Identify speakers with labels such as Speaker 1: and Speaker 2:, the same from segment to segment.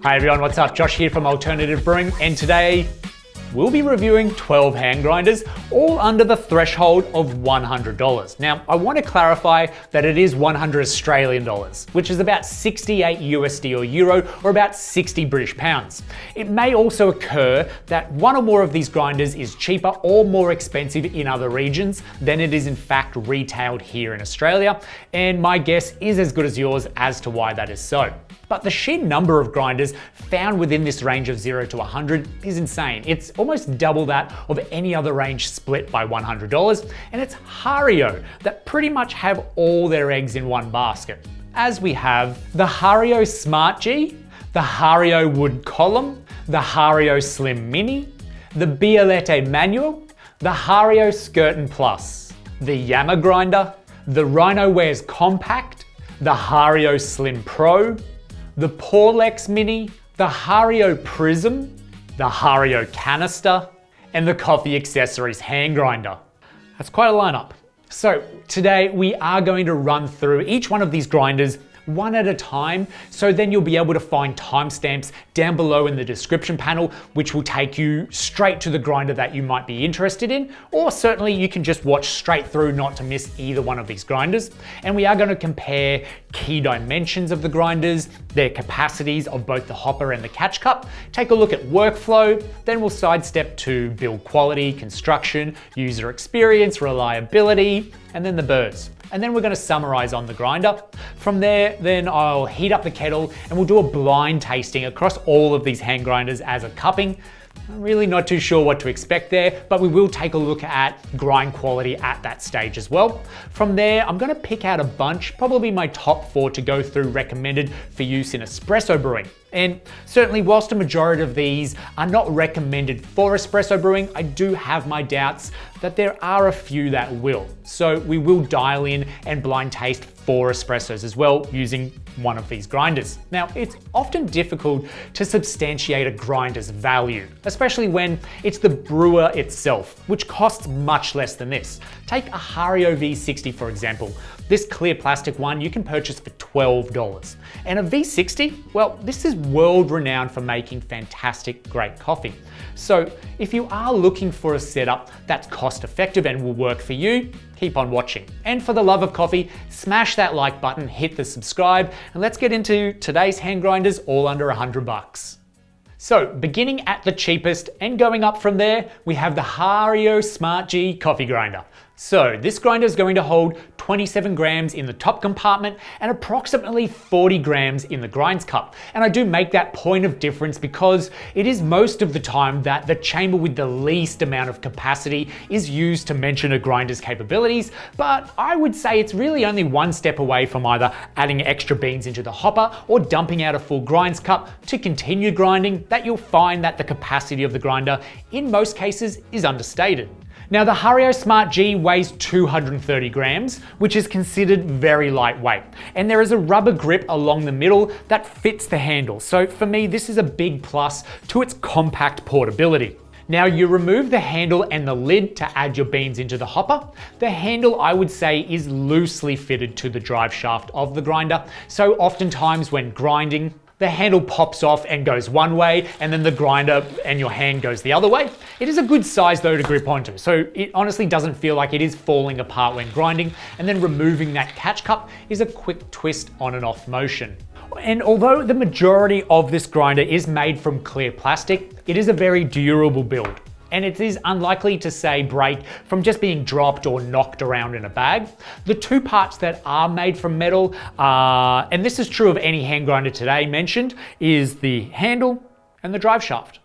Speaker 1: Hi everyone, what's up? Josh here from Alternative Brewing, and today we'll be reviewing 12 hand grinders, all under the threshold of $100. Now, I want to clarify that it is 100 Australian dollars, which is about 68 USD or euro, or about 60 British pounds. It may also occur that one or more of these grinders is cheaper or more expensive in other regions than it is in fact retailed here in Australia, and my guess is as good as yours as to why that is so. But the sheer number of grinders found within this range of 0 to 100 is insane. It's almost double that of any other range split by $100, and it's Hario that pretty much have all their eggs in one basket. As we have the Hario Smart G, the Hario Wood Colum, the Hario Slim Mini, the Bialetti Manual, the Hario Skerton Plus, the Yama grinder, the Rhinowares Compact, the Hario Slim Pro, the Porlex Mini, the Hario Prism, the Hario Canister, and the Coffee Accessories hand grinder. That's quite a lineup. So today we are going to run through each one of these grinders one at a time, so then you'll be able to find timestamps down below in the description panel, which will take you straight to the grinder that you might be interested in, or certainly you can just watch straight through not to miss either one of these grinders. And we are going to compare key dimensions of the grinders, their capacities of both the hopper and the catch cup, take a look at workflow, then we'll sidestep to build quality, construction, user experience, reliability, and then the burrs. And then we're going to summarize on the grinder. From there, then I'll heat up the kettle and we'll do a blind tasting across all of these hand grinders as a cupping. I'm really not too sure what to expect there, but we will take a look at grind quality at that stage as well. From there, I'm going to pick out a bunch, probably my top 4 to go through recommended for use in espresso brewing. And certainly whilst a majority of these are not recommended for espresso brewing, I do have my doubts that there are a few that will. So we will dial in and blind taste 4 espressos as well using one of these grinders. Now, it's often difficult to substantiate a grinder's value, especially when it's the brewer itself, which costs much less than this. Take a Hario V60 for example. This clear plastic one you can purchase for $12. And a V60, well, this is world renowned for making fantastic, great coffee. So if you are looking for a setup that's cost effective and will work for you, keep on watching. And for the love of coffee, smash that like button, hit the subscribe, and let's get into today's hand grinders all under $100. So beginning at the cheapest and going up from there, we have the Hario Smart G coffee grinder. So this grinder is going to hold 27 grams in the top compartment and approximately 40 grams in the grinds cup. And I do make that point of difference because it is most of the time that the chamber with the least amount of capacity is used to mention a grinder's capabilities, but I would say it's really only one step away from either adding extra beans into the hopper or dumping out a full grinds cup to continue grinding that you'll find that the capacity of the grinder in most cases is understated. Now the Hario Smart G weighs 230 grams, which is considered very lightweight. And there is a rubber grip along the middle that fits the handle. So for me, this is a big plus to its compact portability. Now you remove the handle and the lid to add your beans into the hopper. The handle, I would say, is loosely fitted to the drive shaft of the grinder. So oftentimes when grinding, the handle pops off and goes one way, and then the grinder and your hand goes the other way. It is a good size though to grip onto, so it honestly doesn't feel like it is falling apart when grinding, and then removing that catch cup is a quick twist on and off motion. And although the majority of this grinder is made from clear plastic, it is a very durable build. And it is unlikely to say break from just being dropped or knocked around in a bag. The 2 parts that are made from metal, and this is true of any hand grinder today mentioned, is the handle and the drive shaft.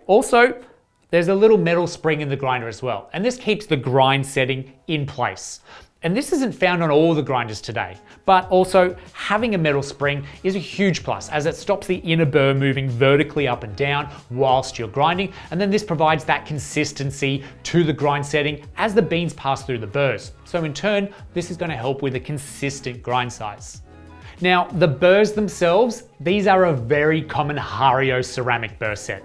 Speaker 1: Also, there's a little metal spring in the grinder as well, and this keeps the grind setting in place. And this isn't found on all the grinders today, but also having a metal spring is a huge plus as it stops the inner burr moving vertically up and down whilst you're grinding, and then this provides that consistency to the grind setting as the beans pass through the burrs. So in turn, this is going to help with a consistent grind size. Now, the burrs themselves, these are a very common Hario ceramic burr set.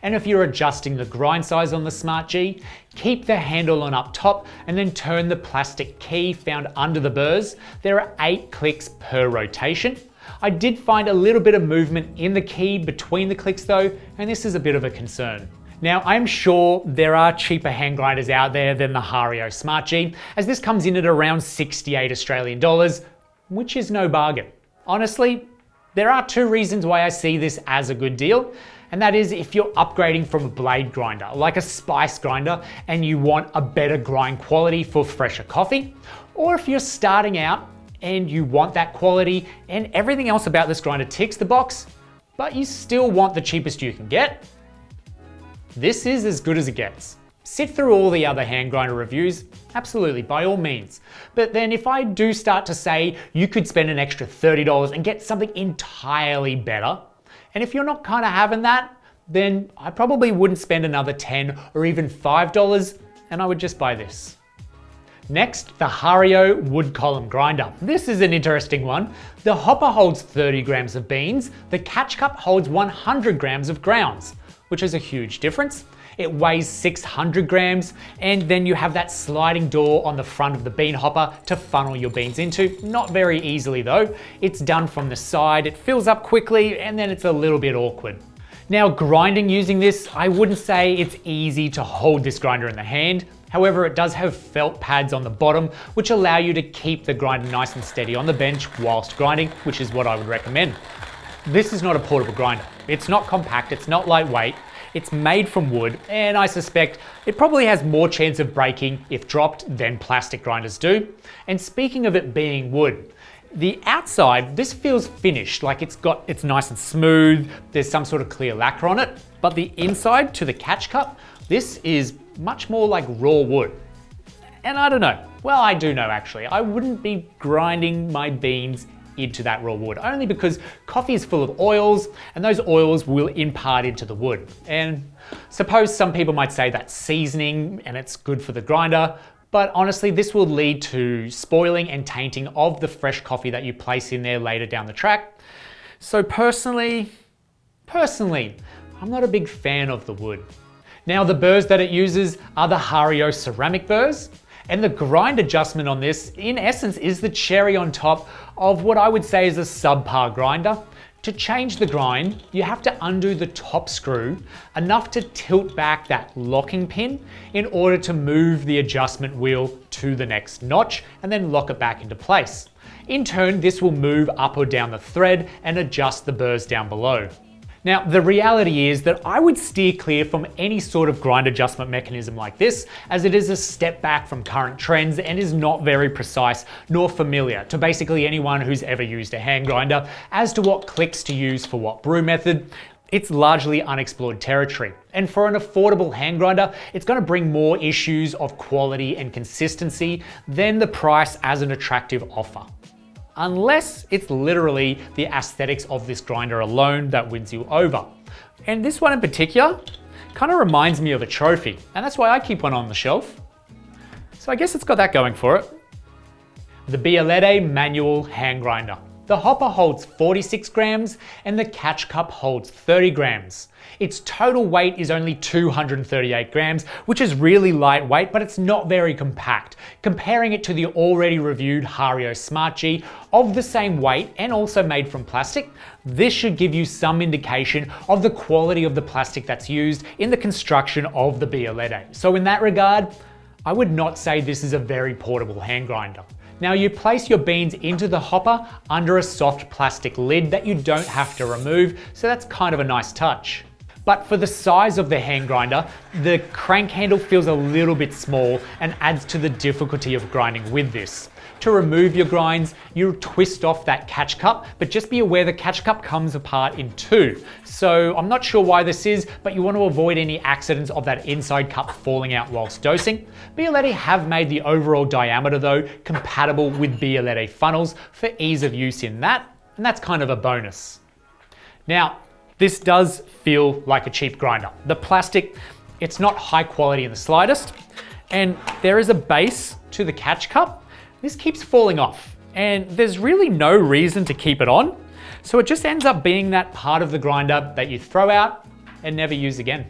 Speaker 1: And if you're adjusting the grind size on the Smart G, keep the handle on up top and then turn the plastic key found under the burrs. There are 8 clicks per rotation. I did find a little bit of movement in the key between the clicks though, and this is a bit of a concern. Now, I'm sure there are cheaper hand grinders out there than the Hario Smart G, as this comes in at around 68 Australian dollars, which is no bargain. Honestly, there are two reasons why I see this as a good deal, and that is if you're upgrading from a blade grinder, like a spice grinder, and you want a better grind quality for fresher coffee, or if you're starting out and you want that quality and everything else about this grinder ticks the box, but you still want the cheapest you can get, this is as good as it gets. Sit through all the other hand grinder reviews, absolutely, by all means. But then if I do start to say you could spend an extra $30 and get something entirely better, and if you're not kind of having that, then I probably wouldn't spend another $10 or even $5, and I would just buy this. Next, the Hario Wood Column Grinder. This is an interesting one. The hopper holds 30 grams of beans, the catch cup holds 100 grams of grounds, which is a huge difference. It weighs 600 grams, and then you have that sliding door on the front of the bean hopper to funnel your beans into. Not very easily though. It's done from the side, it fills up quickly, and then it's a little bit awkward. Now, grinding using this, I wouldn't say it's easy to hold this grinder in the hand. However, it does have felt pads on the bottom, which allow you to keep the grinder nice and steady on the bench whilst grinding, which is what I would recommend. This is not a portable grinder. It's not compact, it's not lightweight. It's made from wood, and I suspect it probably has more chance of breaking if dropped than plastic grinders do. And speaking of it being wood, the outside, this feels finished, like it's nice and smooth, there's some sort of clear lacquer on it, but the inside to the catch cup, this is much more like raw wood. And I don't know, well, I do know actually, I wouldn't be grinding my beans into that raw wood, only because coffee is full of oils and those oils will impart into the wood. And suppose some people might say that's seasoning and it's good for the grinder, but honestly this will lead to spoiling and tainting of the fresh coffee that you place in there later down the track. So personally, I'm not a big fan of the wood. Now, the burrs that it uses are the Hario ceramic burrs, and the grind adjustment on this, in essence, is the cherry on top of what I would say is a subpar grinder. To change the grind, you have to undo the top screw enough to tilt back that locking pin in order to move the adjustment wheel to the next notch and then lock it back into place. In turn, this will move up or down the thread and adjust the burrs down below. Now, the reality is that I would steer clear from any sort of grind adjustment mechanism like this, as it is a step back from current trends and is not very precise nor familiar to basically anyone who's ever used a hand grinder as to what clicks to use for what brew method. It's largely unexplored territory. And for an affordable hand grinder, it's going to bring more issues of quality and consistency than the price as an attractive offer. Unless it's literally the aesthetics of this grinder alone that wins you over. And this one in particular kind of reminds me of a trophy, and that's why I keep one on the shelf. So I guess it's got that going for it. The Bialetti manual hand grinder. The hopper holds 46 grams and the catch cup holds 30 grams. Its total weight is only 238 grams, which is really lightweight, but it's not very compact. Comparing it to the already reviewed Hario Smart G of the same weight and also made from plastic, this should give you some indication of the quality of the plastic that's used in the construction of the Bialetti. So in that regard, I would not say this is a very portable hand grinder. Now, you place your beans into the hopper under a soft plastic lid that you don't have to remove, so that's kind of a nice touch. But for the size of the hand grinder, the crank handle feels a little bit small and adds to the difficulty of grinding with this. To remove your grinds, you twist off that catch cup, but just be aware the catch cup comes apart in two. So I'm not sure why this is, but you want to avoid any accidents of that inside cup falling out whilst dosing. Bialetti have made the overall diameter though compatible with Bialetti funnels for ease of use in that, and that's kind of a bonus. Now, this does feel like a cheap grinder. The plastic, it's not high quality in the slightest, and there is a base to the catch cup. This keeps falling off, and there's really no reason to keep it on, so it just ends up being that part of the grinder that you throw out and never use again.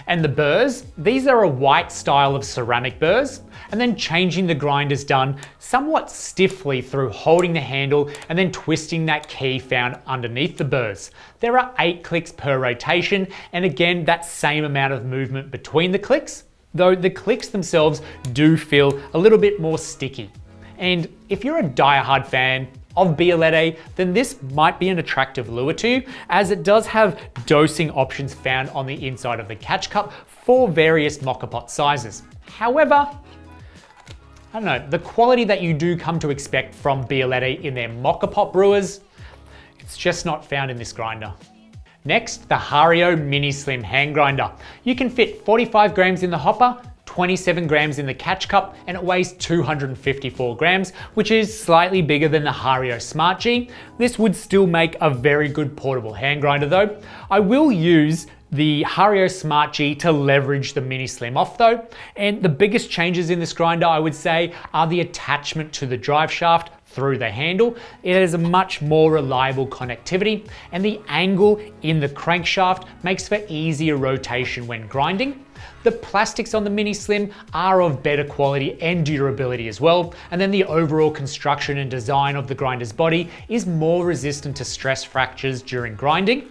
Speaker 1: And the burrs, these are a white style of ceramic burrs, and then changing the grind is done somewhat stiffly through holding the handle and then twisting that key found underneath the burrs. There are 8 clicks per rotation, and again, that same amount of movement between the clicks, though the clicks themselves do feel a little bit more sticky. And if you're a die-hard fan of Bialetti, then this might be an attractive lure to you, as it does have dosing options found on the inside of the catch cup for various mocha pot sizes. However, I don't know, the quality that you do come to expect from Bialetti in their mocha pot brewers, it's just not found in this grinder. Next, the Hario Mini Slim Hand Grinder. You can fit 45 grams in the hopper, 27 grams in the catch cup, and it weighs 254 grams, which is slightly bigger than the Hario Smart G. This would still make a very good portable hand grinder though. I will use the Hario Smart G to leverage the Mini Slim off though, and the biggest changes in this grinder I would say are the attachment to the drive shaft through the handle. It has a much more reliable connectivity, and the angle in the crankshaft makes for easier rotation when grinding. The plastics on the Mini Slim are of better quality and durability as well, and then the overall construction and design of the grinder's body is more resistant to stress fractures during grinding.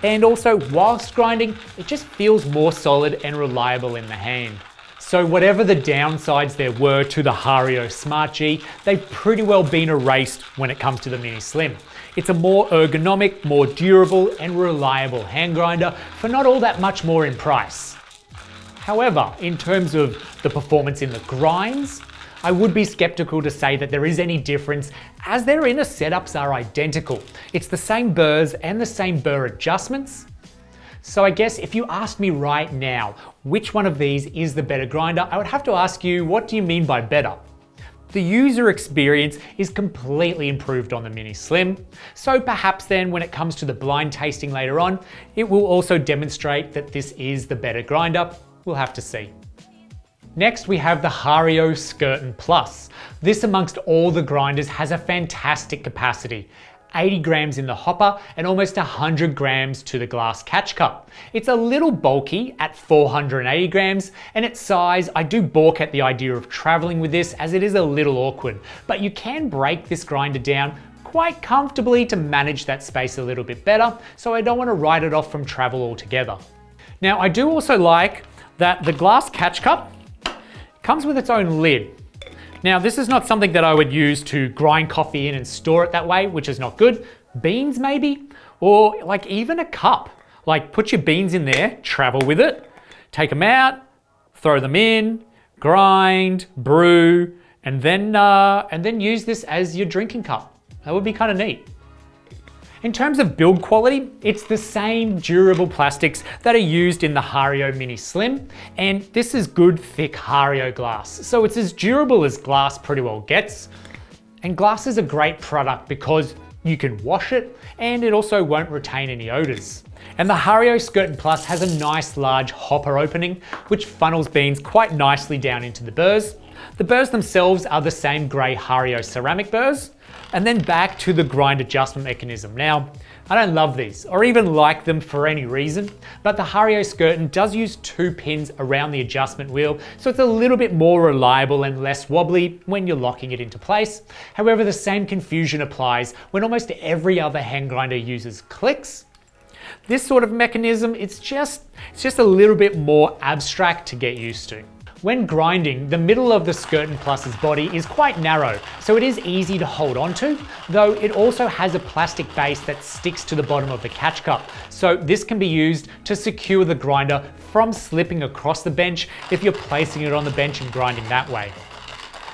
Speaker 1: And also, whilst grinding, it just feels more solid and reliable in the hand. So whatever the downsides there were to the Hario Smart G, they've pretty well been erased when it comes to the Mini Slim. It's a more ergonomic, more durable and reliable hand grinder for not all that much more in price. However, in terms of the performance in the grinds, I would be skeptical to say that there is any difference, as their inner setups are identical. It's the same burrs and the same burr adjustments. So I guess if you asked me right now, which one of these is the better grinder, I would have to ask you, what do you mean by better? The user experience is completely improved on the Mini Slim. So perhaps then when it comes to the blind tasting later on, it will also demonstrate that this is the better grinder. We'll have to see. Next, we have the Hario Skerton Plus. This amongst all the grinders has a fantastic capacity. 80 grams in the hopper and almost 100 grams to the glass catch cup. It's a little bulky at 480 grams, and its size, I do balk at the idea of traveling with this as it is a little awkward, but you can break this grinder down quite comfortably to manage that space a little bit better, so I don't want to write it off from travel altogether. Now, I do also like that the glass catch cup comes with its own lid. Now, this is not something that I would use to grind coffee in and store it that way, which is not good. Beans maybe, or like even a cup. Like put your beans in there, travel with it, take them out, throw them in, grind, brew, and then use this as your drinking cup. That would be kind of neat. In terms of build quality, it's the same durable plastics that are used in the Hario Mini Slim, and this is good thick Hario glass. So it's as durable as glass pretty well gets. And glass is a great product because you can wash it and it also won't retain any odors. And the Hario Skerton Plus has a nice large hopper opening, which funnels beans quite nicely down into the burrs. The burrs themselves are the same grey Hario ceramic burrs, and then back to the grind adjustment mechanism. Now, I don't love these or even like them for any reason, but the Hario Skerton does use 2 pins around the adjustment wheel, so it's a little bit more reliable and less wobbly when you're locking it into place. However, the same confusion applies when almost every other hand grinder uses clicks. This sort of mechanism, it's just a little bit more abstract to get used to. When grinding, the middle of the Skerton Plus's body is quite narrow, so it is easy to hold onto, though it also has a plastic base that sticks to the bottom of the catch cup. So this can be used to secure the grinder from slipping across the bench if you're placing it on the bench and grinding that way.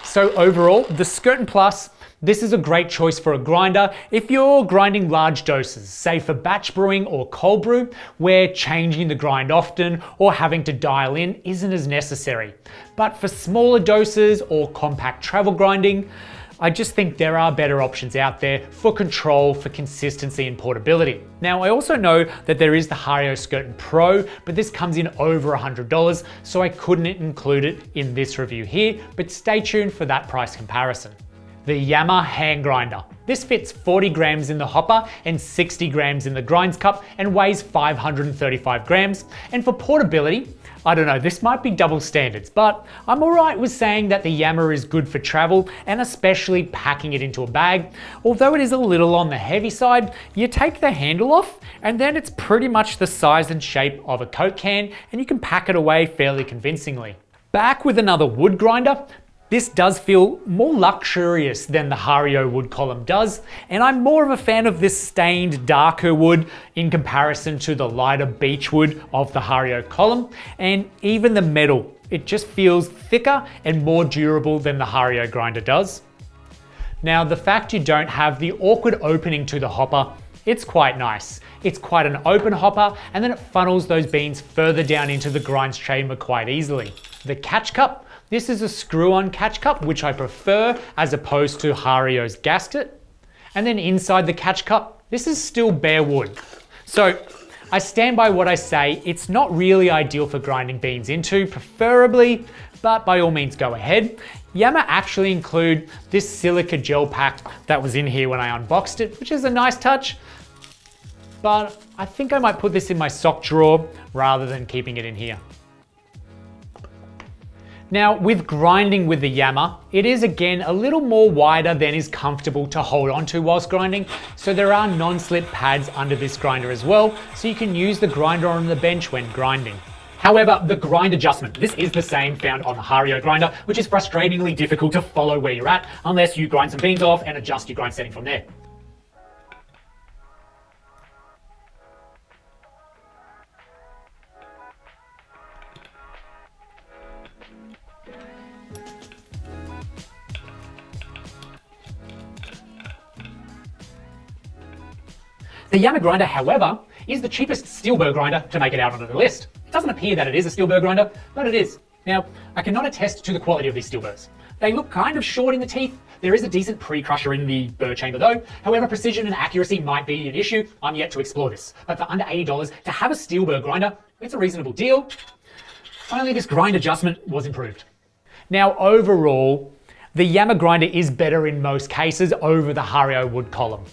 Speaker 1: So overall, the Skerton Plus, this is a great choice for a grinder if you're grinding large doses, say for batch brewing or cold brew, where changing the grind often or having to dial in isn't as necessary. But for smaller doses or compact travel grinding, I just think there are better options out there for control, for consistency and portability. Now, I also know that there is the Hario Skerton Pro, but this comes in over $100, so I couldn't include it in this review here, but stay tuned for that price comparison. the Yama hand grinder. This fits 40 grams in the hopper and 60 grams in the grinds cup and weighs 535 grams. And for portability, I don't know, this might be double standards, but I'm alright with saying that the Yama is good for travel and especially packing it into a bag. Although it is a little on the heavy side, you take the handle off and then it's pretty much the size and shape of a Coke can and you can pack it away fairly convincingly. Back with another wood grinder. This does feel more luxurious than the Hario wood column does, and I'm more of a fan of this stained darker wood in comparison to the lighter beech wood of the Hario column, and even the metal, it just feels thicker and more durable than the Hario grinder does. Now, the fact you don't have the awkward opening to the hopper, it's quite nice. It's quite an open hopper, and then it funnels those beans further down into the grinds chamber quite easily. The catch cup, this is a screw-on catch cup, which I prefer as opposed to Hario's gasket. And then inside the catch cup, this is still bare wood. So I stand by what I say, it's not really ideal for grinding beans into, preferably, but by all means go ahead. Yama actually include this silica gel pack that was in here when I unboxed it, which is a nice touch, but I think I might put this in my sock drawer rather than keeping it in here. Now, with grinding with the Yama, it is again a little more wider than is comfortable to hold onto whilst grinding, so there are non-slip pads under this grinder as well, so you can use the grinder on the bench when grinding. However, the grind adjustment, this is the same found on the Hario grinder, which is frustratingly difficult to follow where you're at unless you grind some beans off and adjust your grind setting from there. The Yama grinder, however, is the cheapest steel burr grinder to make it out onto the list. It doesn't appear that it is a steel burr grinder, but it is. Now, I cannot attest to the quality of these steel burrs. They look kind of short in the teeth. There is a decent pre-crusher in the burr chamber though. However, precision and accuracy might be an issue. I'm yet to explore this. But for under $80, to have a steel burr grinder, it's a reasonable deal. Only this grind adjustment was improved. Now, overall, the Yama grinder is better in most cases over the Hario wood column.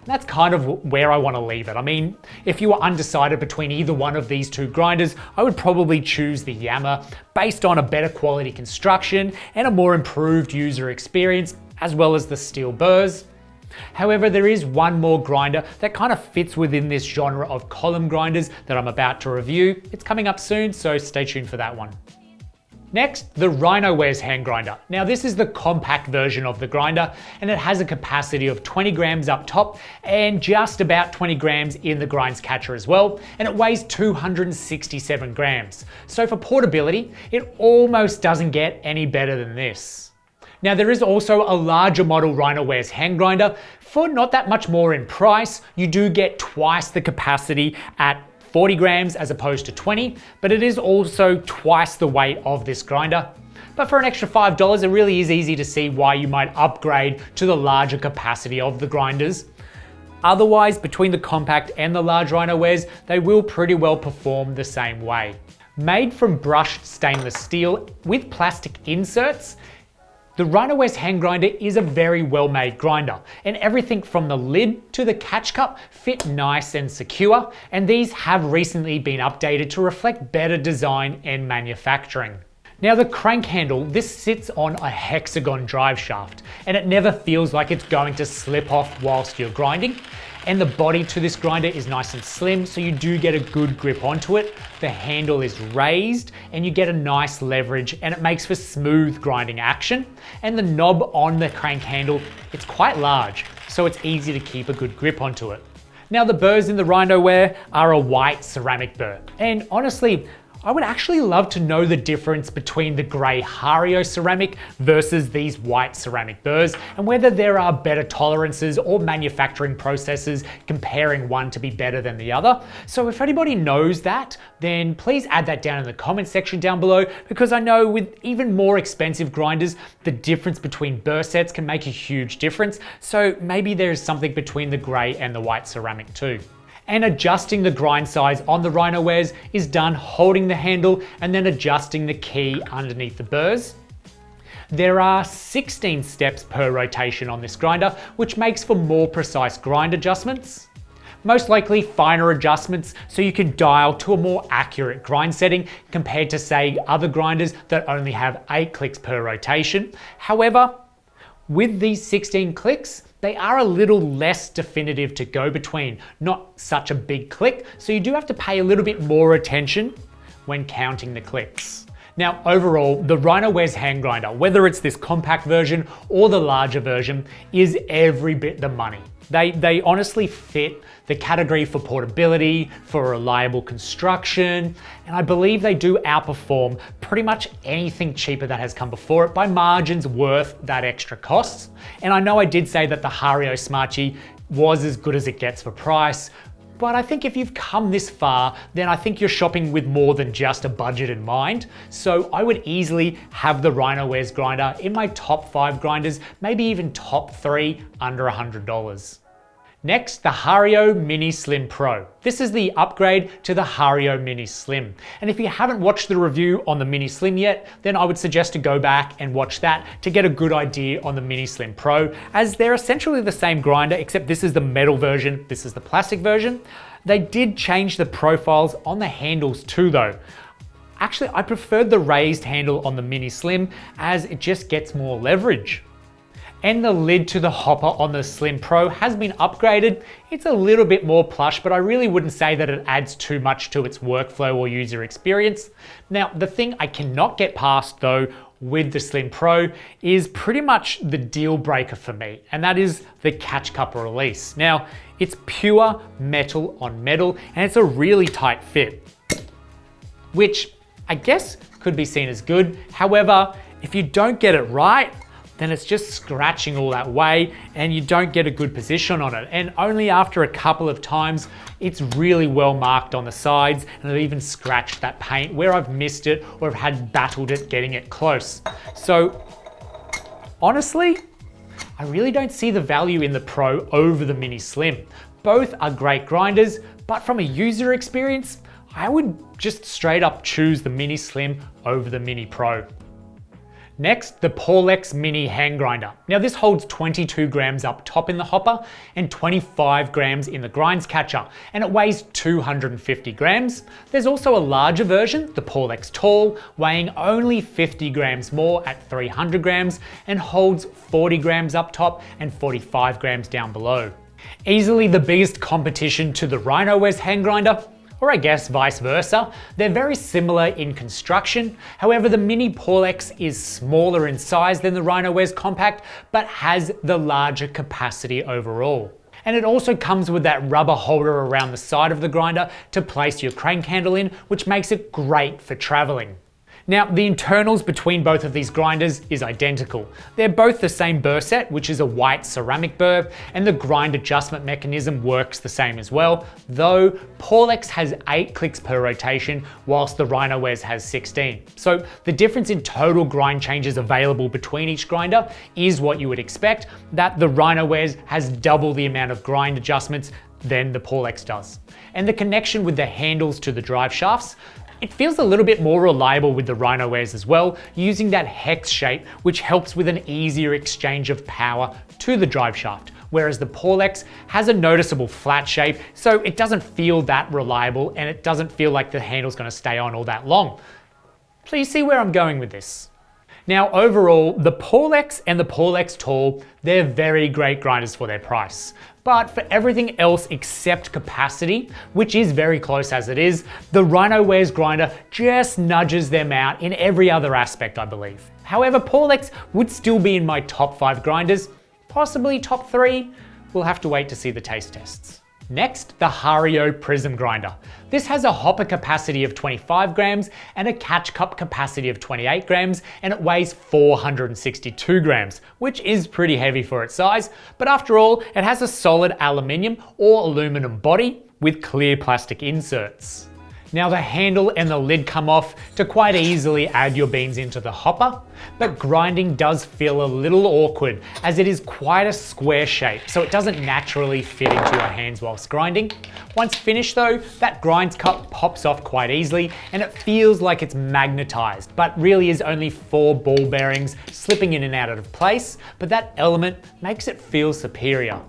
Speaker 1: That's kind of where I want to leave it. I mean, if you were undecided between either one of these two grinders, I would probably choose the Yama based on a better quality construction and a more improved user experience, as well as the steel burrs. However, there is one more grinder that kind of fits within this genre of column grinders that I'm about to review. It's coming up soon, so stay tuned for that one. Next, the Rhinowares hand grinder. Now this is the compact version of the grinder and it has a capacity of 20 grams up top and just about 20 grams in the grinds catcher as well, and it weighs 267 grams. So for portability, it almost doesn't get any better than this. Now there is also a larger model Rhinowares hand grinder. For not that much more in price, you do get twice the capacity at 40 grams as opposed to 20, but it is also twice the weight of this grinder. But for an extra $5, it really is easy to see why you might upgrade to the larger capacity of the grinders. Otherwise, between the compact and the large Rhinowares, they will pretty well perform the same way. Made from brushed stainless steel with plastic inserts, the Rhinowares hand grinder is a very well made grinder, and everything from the lid to the catch cup fit nice and secure, and these have recently been updated to reflect better design and manufacturing. Now the crank handle, this sits on a hexagon drive shaft, and it never feels like it's going to slip off whilst you're grinding. And the body to this grinder is nice and slim, so you do get a good grip onto it. The handle is raised and you get a nice leverage, and it makes for smooth grinding action. And the knob on the crank handle, it's quite large, so it's easy to keep a good grip onto it. Now the burrs in the Rhinoware are a white ceramic burr, and honestly, I would actually love to know the difference between the grey Hario ceramic versus these white ceramic burrs, and whether there are better tolerances or manufacturing processes comparing one to be better than the other. So if anybody knows that, then please add that down in the comment section down below, because I know with even more expensive grinders, the difference between burr sets can make a huge difference. So maybe there's something between the grey and the white ceramic too. And adjusting the grind size on the Rhinowares is done holding the handle and then adjusting the key underneath the burrs. There are 16 steps per rotation on this grinder, which makes for more precise grind adjustments. Most likely finer adjustments so you can dial to a more accurate grind setting compared to, say, other grinders that only have 8 clicks per rotation. However, with these 16 clicks, they are a little less definitive to go between, not such a big click, so you do have to pay a little bit more attention when counting the clicks. Now, overall, the Rhinowares hand grinder, whether it's this compact version or the larger version, is every bit the money. They honestly fit the category for portability, for reliable construction, and I believe they do outperform pretty much anything cheaper that has come before it by margins worth that extra cost. And I know I did say that the Hario Smarty was as good as it gets for price, but I think if you've come this far, then I think you're shopping with more than just a budget in mind. So I would easily have the Rhinowares grinder in my top 5 grinders, maybe even top 3 under $100. Next, the Hario Mini Slim Pro. This is the upgrade to the Hario Mini Slim. And if you haven't watched the review on the Mini Slim yet, then I would suggest to go back and watch that to get a good idea on the Mini Slim Pro, as they're essentially the same grinder, except this is the metal version, this is the plastic version. They did change the profiles on the handles too though. Actually, I preferred the raised handle on the Mini Slim as it just gets more leverage. And the lid to the hopper on the Slim Pro has been upgraded. It's a little bit more plush, but I really wouldn't say that it adds too much to its workflow or user experience. Now, the thing I cannot get past though with the Slim Pro is pretty much the deal breaker for me, and that is the catch cup release. Now, it's pure metal on metal, and it's a really tight fit, which I guess could be seen as good. However, if you don't get it right, then it's just scratching all that way and you don't get a good position on it. And only after a couple of times, it's really well marked on the sides, and I've even scratched that paint where I've missed it or I've had battled it getting it close. So honestly, I really don't see the value in the Pro over the Mini Slim. Both are great grinders, but from a user experience, I would just straight up choose the Mini Slim over the Mini Pro. Next, the Porlex Mini Hand Grinder. Now this holds 22 grams up top in the hopper and 25 grams in the grinds catcher, and it weighs 250 grams. There's also a larger version, the Porlex Tall, weighing only 50 grams more at 300 grams and holds 40 grams up top and 45 grams down below. Easily the biggest competition to the Rhinowares hand grinder, or I guess vice versa. They're very similar in construction. However, the Mini Porlex is smaller in size than the Rhinowares Compact, but has the larger capacity overall. And it also comes with that rubber holder around the side of the grinder to place your crank handle in, which makes it great for traveling. Now, the internals between both of these grinders is identical. They're both the same burr set, which is a white ceramic burr, and the grind adjustment mechanism works the same as well, though Porlex has 8 clicks per rotation, whilst the Rhinowares has 16. So the difference in total grind changes available between each grinder is what you would expect, that the Rhinowares has double the amount of grind adjustments than the Porlex does. And the connection with the handles to the drive shafts, it feels a little bit more reliable with the Rhinowares as well, using that hex shape, which helps with an easier exchange of power to the drive shaft, whereas the Porlex has a noticeable flat shape, so it doesn't feel that reliable and it doesn't feel like the handle's going to stay on all that long. So you see where I'm going with this. Now overall, the Porlex and the Porlex Tall, they're very great grinders for their price. But for everything else except capacity, which is very close as it is, the Rhinowares grinder just nudges them out in every other aspect, I believe. However, Porlex would still be in my top 5 grinders, possibly top 3. We'll have to wait to see the taste tests. Next, the Hario Prism grinder. This has a hopper capacity of 25 grams and a catch cup capacity of 28 grams, and it weighs 462 grams, which is pretty heavy for its size, but after all, it has a solid aluminium or aluminum body with clear plastic inserts. Now the handle and the lid come off to quite easily add your beans into the hopper, but grinding does feel a little awkward as it is quite a square shape, so it doesn't naturally fit into your hands whilst grinding. Once finished though, that grind cup pops off quite easily and it feels like it's magnetized, but really is only 4 ball bearings slipping in and out of place, but that element makes it feel superior.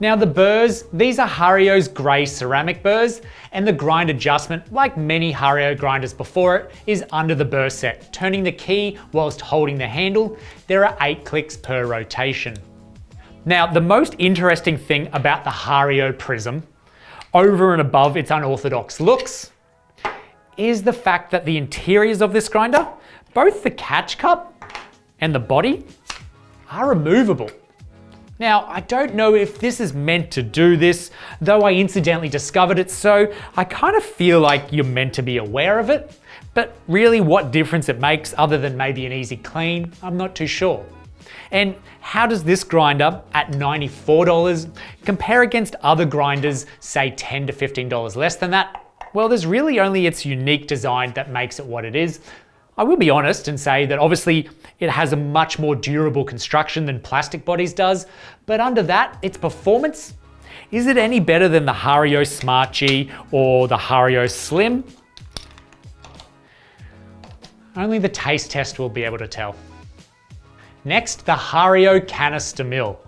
Speaker 1: Now the burrs, these are Hario's grey ceramic burrs, and the grind adjustment, like many Hario grinders before it, is under the burr set, turning the key whilst holding the handle. There are 8 clicks per rotation. Now the most interesting thing about the Hario Prism, over and above its unorthodox looks, is the fact that the interiors of this grinder, both the catch cup and the body, are removable. Now, I don't know if this is meant to do this, though I incidentally discovered it, so I kind of feel like you're meant to be aware of it, but really what difference it makes other than maybe an easy clean, I'm not too sure. And how does this grinder at $94 compare against other grinders, say $10 to $15 less than that? Well, there's really only its unique design that makes it what it is. I will be honest and say that obviously it has a much more durable construction than plastic bodies does, but under that, its performance, is it any better than the Hario Smart G or the Hario Slim? Only the taste test will be able to tell. Next, the Hario Canister mill.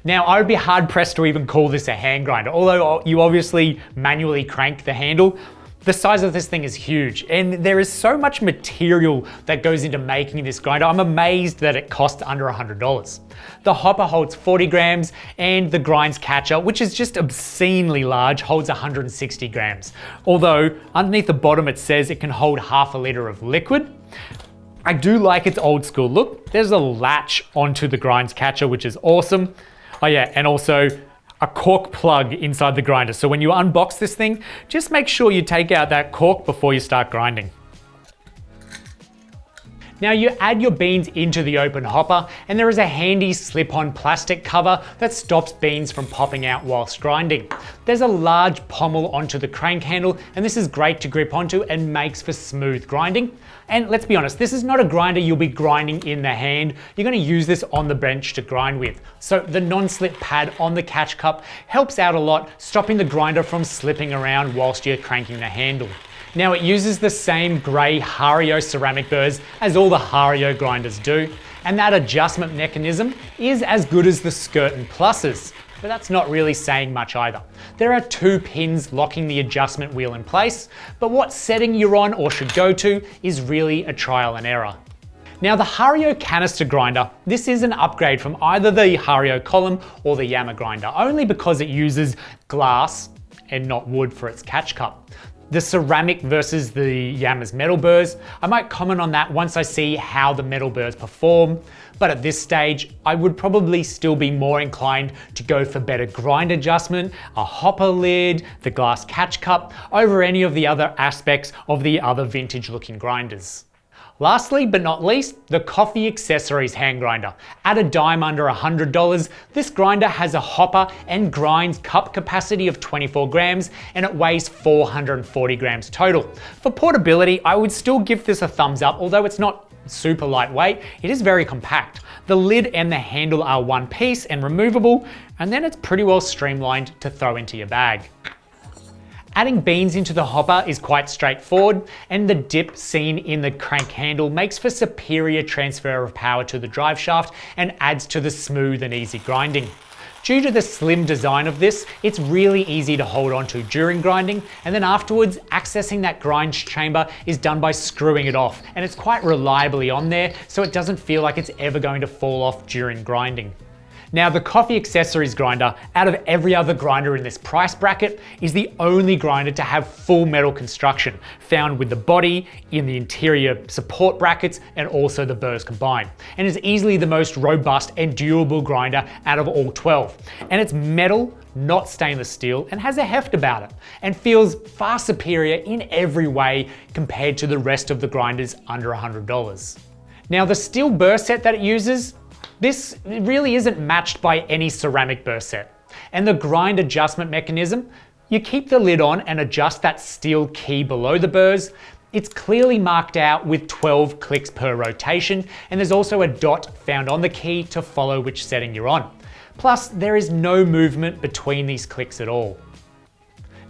Speaker 1: Now, I would be hard pressed to even call this a hand grinder, although you obviously manually crank the handle. The size of this thing is huge, and there is so much material that goes into making this grinder. I'm amazed that it costs under $100. The hopper holds 40 grams, and the grinds catcher, which is just obscenely large, holds 160 grams. Although, underneath the bottom it says it can hold half a liter of liquid. I do like its old school look. There's a latch onto the grinds catcher, which is awesome. Oh yeah, and also a cork plug inside the grinder. So when you unbox this thing, just make sure you take out that cork before you start grinding. Now you add your beans into the open hopper, and there is a handy slip-on plastic cover that stops beans from popping out whilst grinding. There's a large pommel onto the crank handle, and this is great to grip onto and makes for smooth grinding. And let's be honest, this is not a grinder you'll be grinding in the hand. You're going to use this on the bench to grind with. So the non-slip pad on the catch cup helps out a lot, stopping the grinder from slipping around whilst you're cranking the handle. Now it uses the same grey Hario ceramic burrs as all the Hario grinders do, and that adjustment mechanism is as good as the Skerton Pluses, but that's not really saying much either. There are 2 pins locking the adjustment wheel in place, but what setting you're on or should go to is really a trial and error. Now the Hario Canister grinder, this is an upgrade from either the Hario Colum or the Yama grinder, only because it uses glass and not wood for its catch cup. The ceramic versus the Yama's metal burrs, I might comment on that once I see how the metal burrs perform, but at this stage, I would probably still be more inclined to go for better grind adjustment, a hopper lid, the glass catch cup, over any of the other aspects of the other vintage looking grinders. Lastly, but not least, the coffee accessories hand grinder. At a dime under $100, this grinder has a hopper and grinds cup capacity of 24 grams and it weighs 440 grams total. For portability, I would still give this a thumbs up, although it's not super lightweight, it is very compact. The lid and the handle are one piece and removable, and then it's pretty well streamlined to throw into your bag. Adding beans into the hopper is quite straightforward, and the dip seen in the crank handle makes for superior transfer of power to the drive shaft and adds to the smooth and easy grinding. Due to the slim design of this, it's really easy to hold onto during grinding, and then afterwards, accessing that grind chamber is done by screwing it off, and it's quite reliably on there, so it doesn't feel like it's ever going to fall off during grinding. Now the coffee accessories grinder, out of every other grinder in this price bracket, is the only grinder to have full metal construction, found with the body, in the interior support brackets, and also the burrs combined, and is easily the most robust and durable grinder out of all 12. And it's metal, not stainless steel, and has a heft about it, and feels far superior in every way compared to the rest of the grinders under $100. Now the steel burr set that it uses, this really isn't matched by any ceramic burr set. And the grind adjustment mechanism, You keep the lid on and adjust that steel key below the burrs. It's clearly marked out with 12 clicks per rotation, and there's also a dot found on the key to follow which setting you're on. Plus, there is no movement between these clicks at all.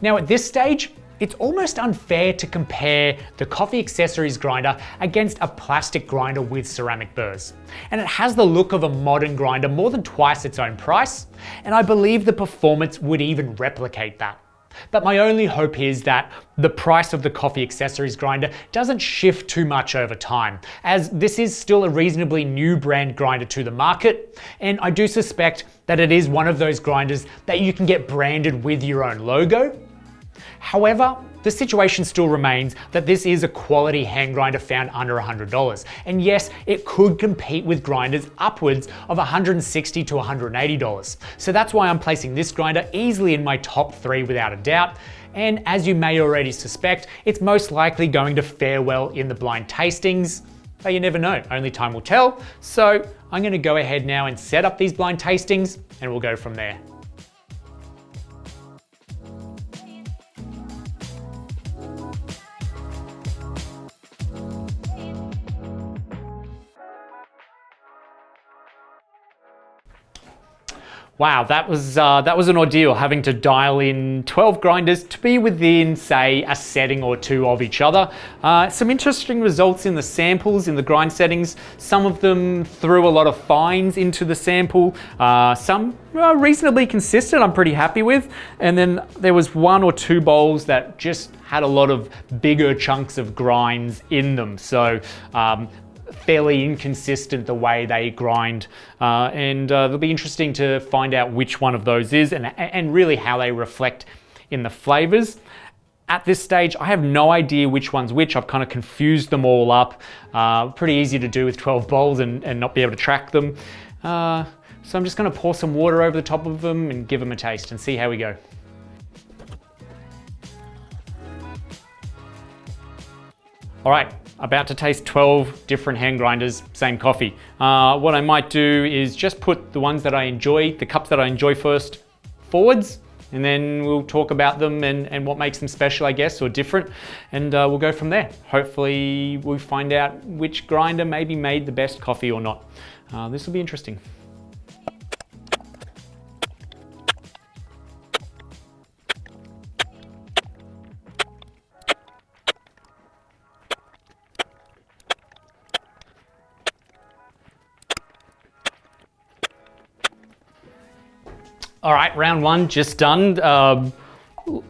Speaker 1: Now at this stage, it's almost unfair to compare the coffee accessories grinder against a plastic grinder with ceramic burrs. And it has the look of a modern grinder more than twice its own price, and I believe the performance would even replicate that. But my only hope is that the price of the coffee accessories grinder doesn't shift too much over time, as this is still a reasonably new brand grinder to the market, and I do suspect that it is one of those grinders that you can get branded with your own logo. However, the situation still remains that this is a quality hand grinder found under $100. And yes, it could compete with grinders upwards of $160 to $180. So that's why I'm placing this grinder easily in my top 3 without a doubt. And as you may already suspect, it's most likely going to fare well in the blind tastings. But you never know, only time will tell. So I'm going to go ahead now and set up these blind tastings and we'll go from there. Wow, that was an ordeal, having to dial in 12 grinders to be within, say, a setting or 2 of each other. Some interesting results in the samples, in the grind settings. Some of them threw a lot of fines into the sample. Some reasonably consistent, I'm pretty happy with. And then there was 1 or 2 bowls that just had a lot of bigger chunks of grinds in them. So fairly inconsistent the way they grind, and it'll be interesting to find out which one of those is and really how they reflect in the flavors. At this stage, I have no idea which one's which. I've kind of confused them all up. Pretty easy to do with 12 bowls and not be able to track them. So I'm just going to pour some water over the top of them and give them a taste and see how we go. All right. About to taste 12 different hand grinders, same coffee. What I might do is just put the ones that I enjoy, the cups that I enjoy first, forwards, and then we'll talk about them and what makes them special, I guess, or different, and we'll go from there. Hopefully we find out which grinder maybe made the best coffee or not. This will be interesting. All right, round 1 just done. A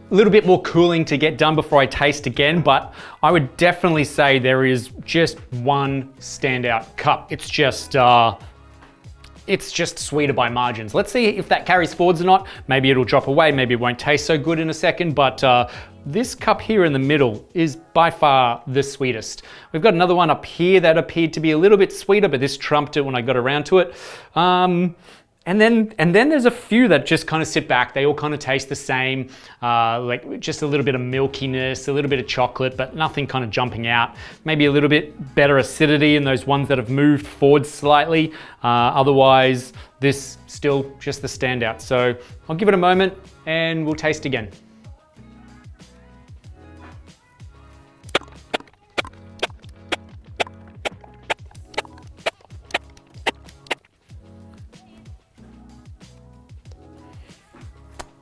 Speaker 1: little bit more cooling to get done before I taste again, but I would definitely say there is just one standout cup. It's just sweeter by margins. Let's see if that carries forwards or not. Maybe it'll drop away, maybe it won't taste so good in a second, but this cup here in the middle is by far the sweetest. We've got another one up here that appeared to be a little bit sweeter, but this trumped it when I got around to it. And then there's a few that just kind of sit back. They all kind of taste the same, like just a little bit of milkiness, a little bit of chocolate, but nothing kind of jumping out. Maybe a little bit better acidity in those ones that have moved forward slightly. Otherwise, this still just the standout. So I'll give it a moment and we'll taste again.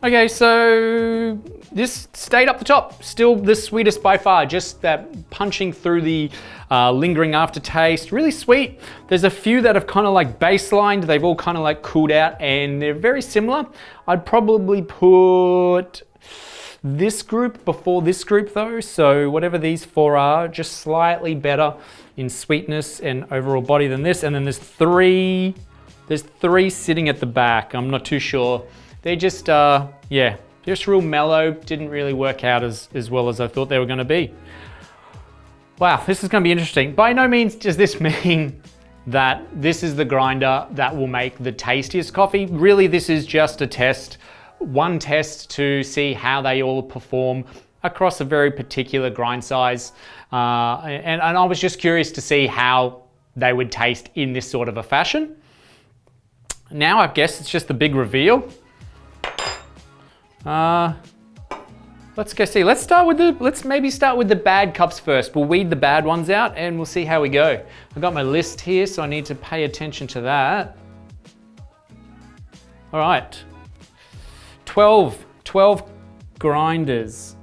Speaker 1: Okay, so this stayed up the top, still the sweetest by far, just that punching through the lingering aftertaste, really sweet. There's a few that have kind of like baselined, they've all kind of like cooled out and they're very similar. I'd probably put this group before this group though, so whatever these 4 are, just slightly better in sweetness and overall body than this. And then there's three sitting at the back, I'm not too sure. They're just, yeah, just real mellow, didn't really work out as well as I thought they were gonna be. Wow, this is gonna be interesting. By no means does this mean that this is the grinder that will make the tastiest coffee. Really, this is just a test, one test to see how they all perform across a very particular grind size. And I was just curious to see how they would taste in this sort of a fashion. Now I guess it's just the big reveal. Let's go see. Let's maybe start with the bad cups first. We'll weed the bad ones out and we'll see how we go. I've got my list here, so I need to pay attention to that. All right. 12 grinders.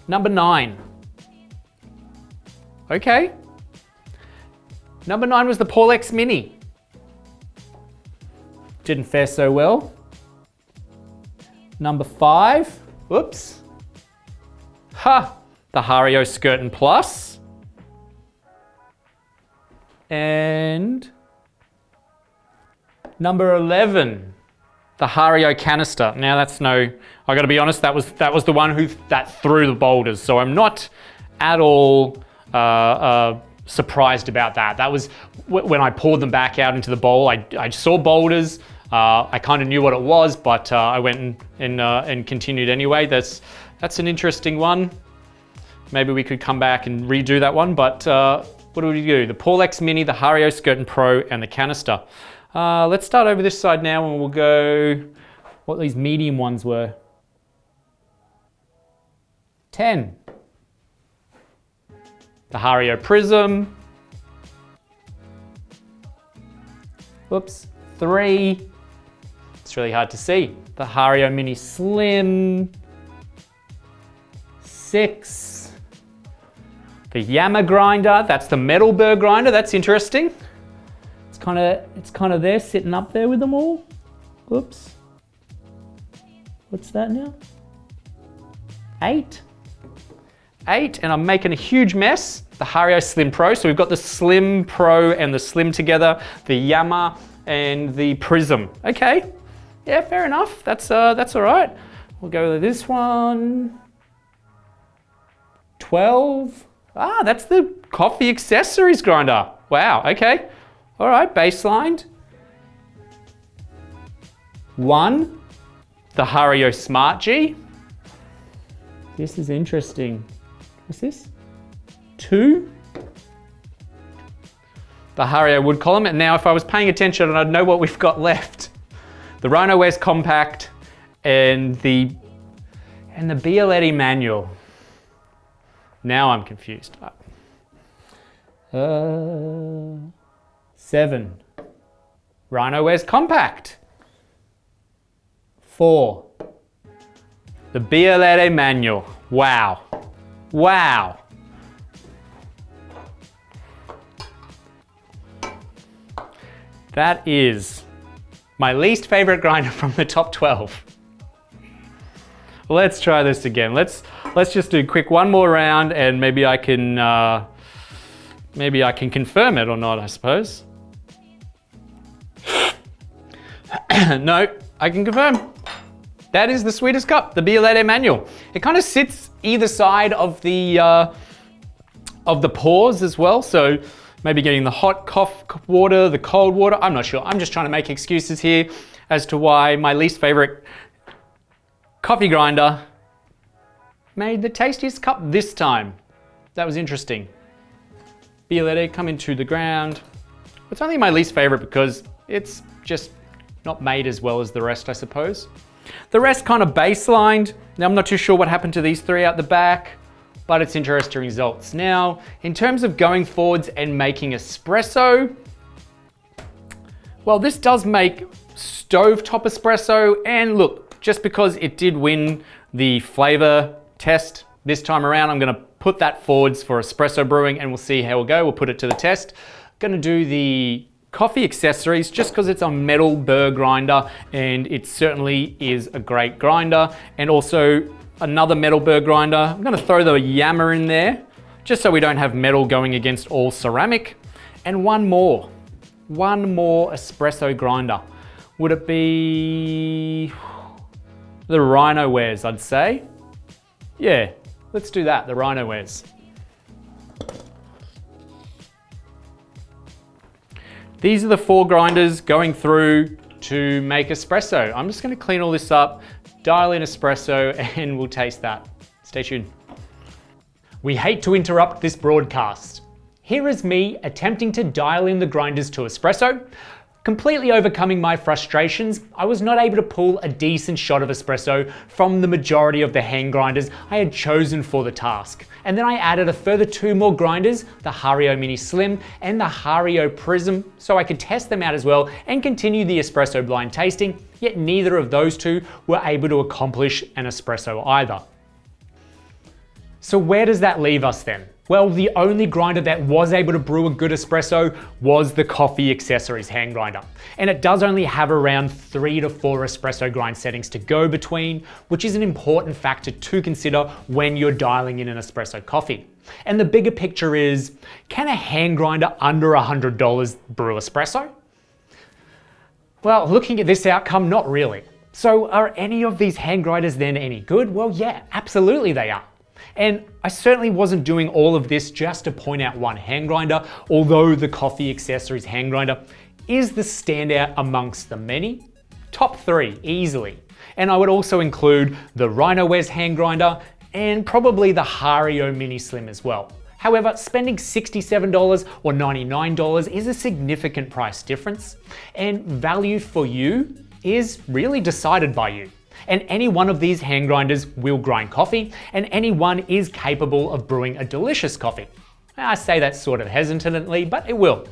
Speaker 1: Number 9. Okay. Number 9 was the Porlex Mini. Didn't fare so well. Number 5, whoops. Ha! The Hario Skerton Plus. And number 11, the Hario Canister. Now that's I gotta be honest, that was the one that threw the boulders. So I'm not at all surprised about that. That was when I poured them back out into the bowl. I saw boulders. I kind of knew what it was, but I went and continued anyway. That's an interesting one. Maybe we could come back and redo that one, but what do we do? The Porlex Mini, the Hario Skerton Pro, and the Canister. Let's start over this side now and we'll go what these medium ones were. 10. The Hario Prism. Whoops. 3. It's really hard to see. The Hario Mini Slim. 6. The Yama grinder. That's the metal burr grinder. That's interesting. It's kind of there, sitting up there with them all. Whoops. What's that now? 8. 8, and I'm making a huge mess. The Hario Slim Pro. So we've got the Slim Pro and the Slim together. The Yama and the Prism. Okay. Yeah, fair enough. That's all right. We'll go with this one. 12. Ah, that's the coffee accessories grinder. Wow, okay. All right, baselined. 1, the Hario Smart G. This is interesting. What's this? 2, the Hario Wood Column. And now if I was paying attention, I'd know what we've got left. The Rhinowares Compact and the Bialetti Manual. Now I'm confused. 7, Rhinowares Compact. 4, the Bialetti Manual. Wow. Wow. That is my least favorite grinder from the top 12. Let's try this again. Let's just do quick one more round and maybe I can confirm it or not, I suppose. No, I can confirm. That is the sweetest cup, the Bialetti Manual. It kind of sits either side of the pours as well. So maybe getting the hot water, the cold water. I'm not sure. I'm just trying to make excuses here as to why my least favorite coffee grinder made the tastiest cup this time. That was interesting. Bialetti coming to the ground. It's only my least favorite because it's just not made as well as the rest, I suppose. The rest kind of baselined. Now I'm not too sure what happened to these 3 out the back, but it's interesting results. Now, in terms of going forwards and making espresso, well, this does make stovetop espresso, and look, just because it did win the flavor test this time around, I'm gonna put that forwards for espresso brewing and we'll see how we'll go. We'll put it to the test. Gonna do the coffee accessories just because it's a metal burr grinder and it certainly is a great grinder. And also another metal burr grinder. I'm gonna throw the Yama in there just so we don't have metal going against all ceramic. And one more espresso grinder. Would it be the Rhinowares, I'd say? Yeah, let's do that, the Rhinowares. These are the 4 grinders going through to make espresso. I'm just gonna clean all this up, dial in espresso, and we'll taste that. Stay tuned. We hate to interrupt this broadcast. Here is me attempting to dial in the grinders to espresso. Completely overcoming my frustrations, I was not able to pull a decent shot of espresso from the majority of the hand grinders I had chosen for the task. And then I added a further 2 more grinders, the Hario Mini Slim and the Hario Prism, so I could test them out as well and continue the espresso blind tasting, yet neither of those two were able to accomplish an espresso either. So where does that leave us then? Well, the only grinder that was able to brew a good espresso was the Coffee Accessories hand grinder. And it does only have around 3 to 4 espresso grind settings to go between, which is an important factor to consider when you're dialing in an espresso coffee. And the bigger picture is, can a hand grinder under $100 brew espresso? Well, looking at this outcome, not really. So are any of these hand grinders then any good? Well, yeah, absolutely they are. And I certainly wasn't doing all of this just to point out one hand grinder, although the Coffee Accessories hand grinder is the standout amongst the many. Top 3 easily. And I would also include the Rhinowares hand grinder and probably the Hario Mini Slim as well. However, spending $67 or $99 is a significant price difference, and value for you is really decided by you. And any one of these hand grinders will grind coffee, and any one is capable of brewing a delicious coffee. I say that sort of hesitantly, but it will.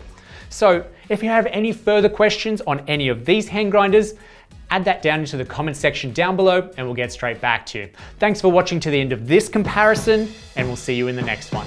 Speaker 1: So if you have any further questions on any of these hand grinders, add that down into the comment section down below and we'll get straight back to you. Thanks for watching to the end of this comparison, and we'll see you in the next one.